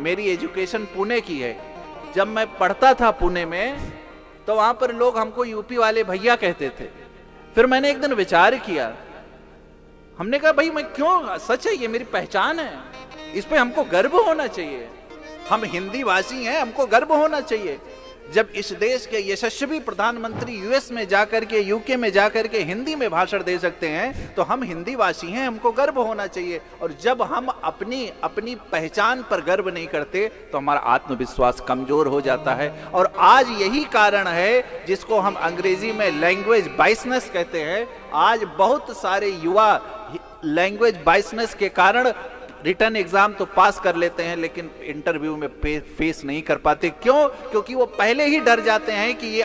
मेरी एजुकेशन पुणे की है। जब मैं पढ़ता था पुणे में तो वहां पर लोग हमको यूपी वाले भैया कहते थे। फिर मैंने एक दिन विचार किया, हमने कहा भाई मैं क्यों, सच है ये मेरी पहचान है, इस पे हमको गर्व होना चाहिए। हम हिंदी भाषी हैं, हमको गर्व होना चाहिए। जब इस देश के यशस्वी प्रधानमंत्री यूएस में जाकर के, यूके में जाकर के हिंदी में भाषण दे सकते हैं तो हम हिंदी भाषी हैं, हमको गर्व होना चाहिए। और जब हम अपनी पहचान पर गर्व नहीं करते तो हमारा आत्मविश्वास कमजोर हो जाता है। और आज यही कारण है जिसको हम अंग्रेजी में लैंग्वेज बाइसनेस कहते हैं। आज बहुत सारे युवा लैंग्वेज बाइसनेस के कारण रिटर्न एग्जाम तो पास कर लेते हैं लेकिन इंटरव्यू में फेस नहीं कर पाते। क्यों? क्योंकि वो पहले ही डर जाते हैं कि ये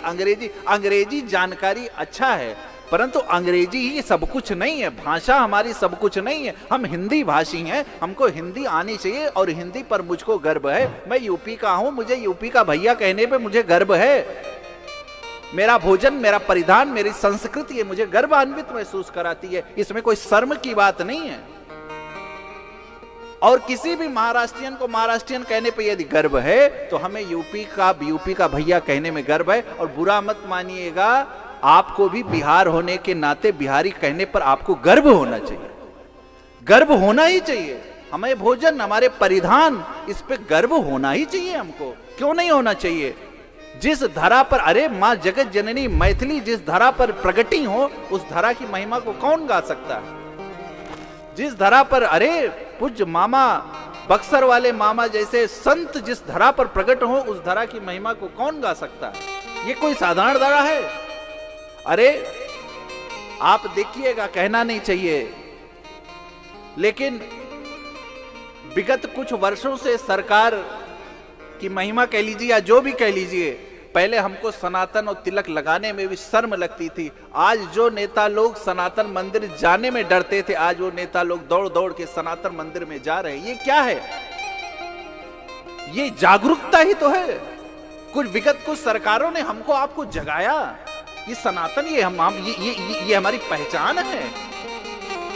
अंग्रेजी जानकारी अच्छा है, परंतु अंग्रेजी ही सब कुछ नहीं है, भाषा हमारी सब कुछ नहीं है। हम हिंदी भाषी हैं, हमको हिंदी आनी चाहिए और हिंदी पर मुझको गर्व है। मैं यूपी का हूं, मुझे यूपी का भैया कहने पे मुझे गर्व है। मेरा भोजन, मेरा परिधान, मेरी संस्कृति है, मुझे गर्वान्वित महसूस कराती है। इसमें कोई शर्म की बात नहीं है। और किसी भी महाराष्ट्रियन को महाराष्ट्रियन कहने पे यदि गर्व है तो हमें यूपी का भैया कहने में गर्व है। और बुरा मत मानिएगा, आपको भी बिहार होने के नाते बिहारी कहने पर आपको गर्व होना चाहिए, गर्व होना ही चाहिए। हमें भोजन, हमारे परिधान, इस पे गर्व होना ही चाहिए हमको। क्यों नहीं होना चाहिए? जिस धरा पर, अरे माँ जगत जननी मैथिली जिस धरा पर प्रगटी हो उस धरा की महिमा को कौन गा सकता है? जिस धरा पर, अरे पूज्य मामा, बक्सर वाले मामा जैसे संत जिस धरा पर प्रकट हो उस धरा की महिमा को कौन गा सकता है? ये कोई साधारण धरा है? अरे आप देखिएगा, कहना नहीं चाहिए, लेकिन विगत कुछ वर्षों से सरकार की महिमा कह लीजिए या जो भी कह लीजिए, पहले हमको सनातन और तिलक लगाने में भी शर्म लगती थी। आज जो नेता लोग सनातन मंदिर जाने में डरते थे, आज वो नेता लोग दौड़ दौड़ के सनातन मंदिर में जा रहे हैं। ये क्या है? ये जागरूकता ही तो है। विगत कुछ सरकारों ने हमको आपको जगाया, ये सनातन, ये हमारी पहचान है।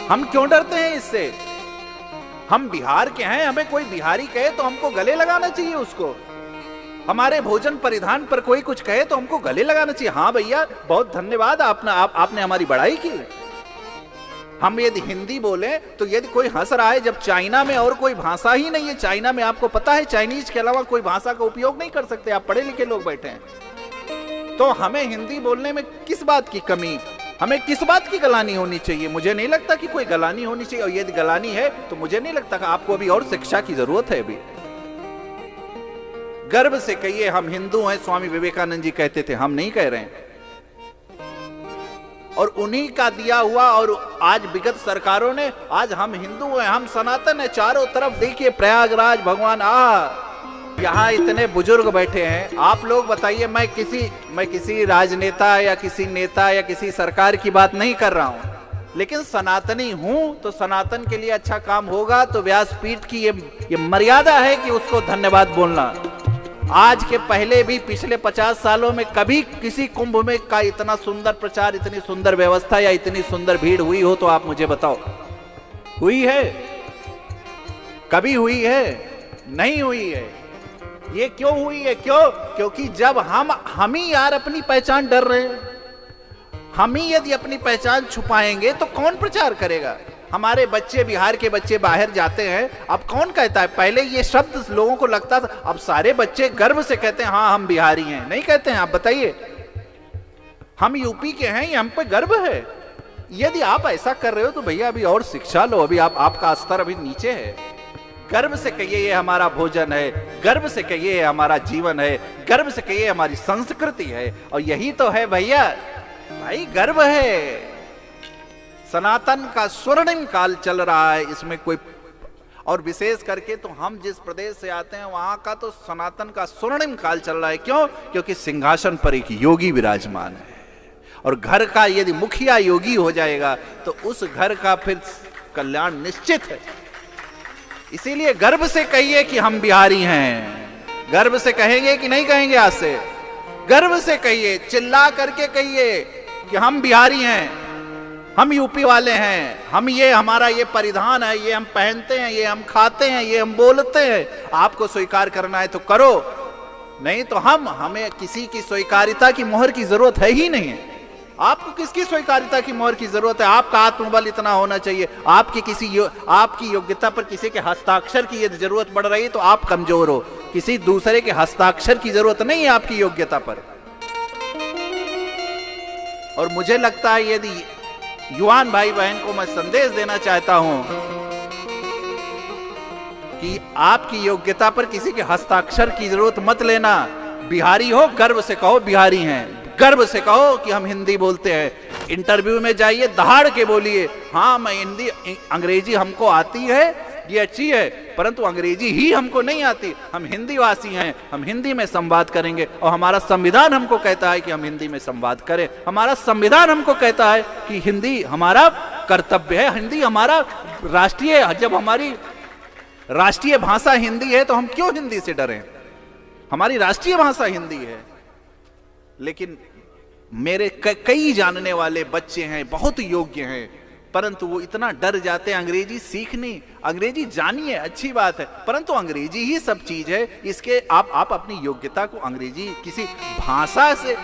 हम क्यों डरते हैं इससे? हम बिहार के हैं, हमें कोई बिहारी कहे तो हमको गले लगाना चाहिए उसको। हमारे भोजन परिधान पर कोई कुछ कहे तो हमको गले लगाना चाहिए। हाँ भैया, बहुत धन्यवाद, आपने हमारी बड़ाई की। हम यदि हिंदी बोले तो यदि कोई हंस रहा है, जब चाइना में और कोई भाषा ही नहीं है, चाइना में आपको पता है चाइनीज के अलावा कोई भाषा का उपयोग नहीं कर सकते, आप पढ़े लिखे लोग बैठे हैं, तो हमें हिंदी बोलने में किस बात की कमी, हमें किस बात की गलानी होनी चाहिए? मुझे नहीं लगता कि कोई गलानी होनी चाहिए। और यदि गलानी है तो मुझे नहीं लगता कि आपको अभी और शिक्षा की जरूरत है। अभी गर्व से कहिए हम हिंदू हैं, स्वामी विवेकानंद जी कहते थे, हम नहीं कह रहे हैं। और उन्हीं का दिया हुआ, और आज विगत सरकारों ने, आज हम हिंदू हैं, हम सनातन हैं, चारों तरफ देखिए प्रयागराज, भगवान, यहाँ इतने बुजुर्ग बैठे हैं। आप लोग बताइए, मैं किसी राजनेता या किसी नेता या किसी सरकार की बात नहीं कर रहा हूं, लेकिन सनातनी हूं तो सनातन के लिए अच्छा काम होगा तो व्यासपीठ की ये मर्यादा है कि उसको धन्यवाद बोलना। आज के पहले भी पिछले 50 सालों में कभी किसी कुंभ में का इतना सुंदर प्रचार, इतनी सुंदर व्यवस्था या इतनी सुंदर भीड़ हुई हो तो आप मुझे बताओ, हुई है? कभी हुई है? नहीं हुई है। ये क्यों हुई है? क्योंकि जब हम ही यार अपनी पहचान डर रहे हैं, हम ही यदि अपनी पहचान छुपाएंगे तो कौन प्रचार करेगा? हमारे बच्चे, बिहार के बच्चे बाहर जाते हैं, अब कौन कहता है? पहले ये शब्द लोगों को लगता था, अब सारे बच्चे गर्व से कहते हैं हाँ हम बिहारी हैं। नहीं कहते हैं? आप बताइए, हम यूपी के हैं, ये हम पे गर्व है। यदि आप ऐसा कर रहे हो तो भैया अभी और शिक्षा लो, अभी आपका स्तर अभी नीचे है। गर्व से कहिए ये हमारा भोजन है, गर्व से कहिए ये हमारा जीवन है, गर्व से कहिए हमारी संस्कृति है। और यही तो है भैया, भाई गर्व है। सनातन का स्वर्णिम काल चल रहा है, इसमें कोई, और विशेष करके तो हम जिस प्रदेश से आते हैं वहां का तो सनातन का स्वर्णिम काल चल रहा है। क्यों? क्योंकि सिंहासन पर एक योगी विराजमान है, और घर का यदि मुखिया योगी हो जाएगा तो उस घर का फिर कल्याण निश्चित है। इसीलिए गर्व से कहिए कि हम बिहारी हैं। गर्व से कहेंगे कि नहीं कहेंगे? आज से गर्व से कहिए, चिल्ला करके कहिए कि हम बिहारी हैं। हम यूपी वाले हैं, हम ये हमारा ये परिधान है, ये हम पहनते हैं, ये हम खाते हैं, ये हम बोलते हैं, आपको स्वीकार करना है तो करो, नहीं तो हमें किसी की स्वीकारिता की मोहर की जरूरत है ही नहीं है। आपको किसकी स्वीकारिता की मोहर की जरूरत है? आपका आत्मबल इतना होना चाहिए। आपकी योग्यता पर किसी के हस्ताक्षर की यदि जरूरत पड़ रही है तो आप कमजोर हो। किसी दूसरे के हस्ताक्षर की जरूरत नहीं है आपकी योग्यता पर। और मुझे लगता है यदि युवान भाई बहन को मैं संदेश देना चाहता हूं कि आपकी योग्यता पर किसी के हस्ताक्षर की जरूरत मत लेना। बिहारी हो, गर्व से कहो बिहारी हैं, गर्व से कहो कि हम हिंदी बोलते हैं। इंटरव्यू में जाइए, दहाड़ के बोलिए, हाँ मैं हिंदी, अंग्रेजी हमको आती है, ये अच्छी है, परंतु अंग्रेजी ही हमको नहीं आती। हम हिंदी वासी हैं, हम हिंदी में संवाद करेंगे और हमारा संविधान हमको कहता है कि हम हिंदी में संवाद करें। हमारा संविधान हमको कहता है कि हिंदी हमारा कर्तव्य है, हिंदी हमारा राष्ट्रीय, जब हमारी राष्ट्रीय भाषा हिंदी है तो हम क्यों हिंदी से डरें? हमारी राष्ट्रीय भाषा हिंदी है। लेकिन मेरे कई जानने वाले बच्चे हैं, बहुत योग्य हैं, परंतु वो इतना डर जाते हैं अंग्रेजी सीखने। अंग्रेजी जानिए, अच्छी बात है, परंतु अंग्रेजी ही सब चीज है। इसके आप अपनी योग्यता को अंग्रेजी किसी भाषा से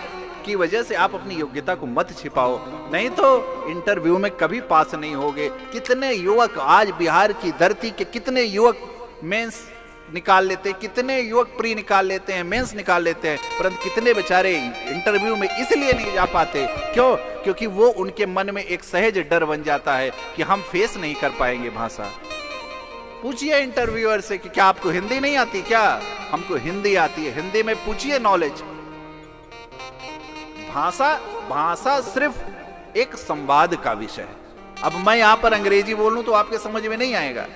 की वजह से आप अपनी योग्यता को मत छिपाओ, नहीं तो इंटरव्यू में कभी पास नहीं होगे। कितने युवक आज बिहार की धरती के, कितने युवक मेंस निकाल लेते हैं, कितने युवक प्री निकाल लेते हैं, मेंस निकाल लेते हैं, परंतु कितने बेचारे इंटरव्यू में इसलिए नहीं जा पाते, क्यों? क्योंकि वो उनके मन में एक सहज डर बन जाता है कि हम फेस नहीं कर पाएंगे भाषा। पूछिए इंटरव्यूअर से कि क्या आपको हिंदी नहीं आती? क्या हमको हिंदी आती है, हिंदी में पूछिए नॉलेज। भाषा सिर्फ एक संवाद का विषय है। अब मैं यहां पर अंग्रेजी बोलूं तो आपके समझ में नहीं आएगा,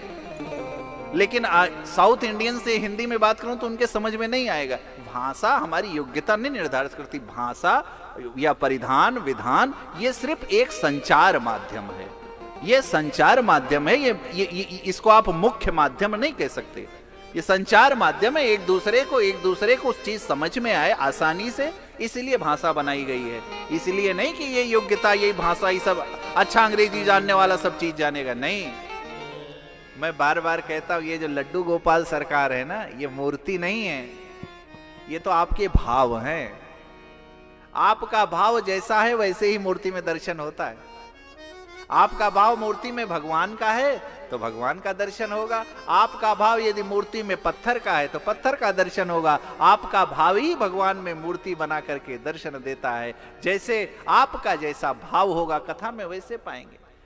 लेकिन साउथ इंडियन से हिंदी में बात करूं तो उनके समझ में नहीं आएगा। भाषा हमारी योग्यता नहीं निर्धारित करती। भाषा या परिधान, विधान, ये सिर्फ एक संचार माध्यम है। ये संचार माध्यम है, ये इसको आप मुख्य माध्यम नहीं कह सकते। ये संचार माध्यम है, एक दूसरे को उस चीज समझ में आए आसानी से, इसलिए भाषा बनाई गई है। इसलिए नहीं कि ये योग्यता, ये भाषा, ये सब अच्छा अंग्रेजी जानने वाला सब चीज जानेगा, नहीं। मैं बार बार कहता हूं, ये जो लड्डू गोपाल सरकार है ना, ये मूर्ति नहीं है, ये तो आपके भाव हैं। आपका भाव जैसा है वैसे ही मूर्ति में दर्शन होता है। आपका भाव मूर्ति में भगवान का है तो भगवान का दर्शन होगा। आपका भाव यदि मूर्ति में पत्थर का है तो पत्थर का दर्शन होगा। आपका भाव ही भगवान में मूर्ति बना करके दर्शन देता है। जैसे आपका जैसा भाव होगा कथा में, वैसे पाएंगे।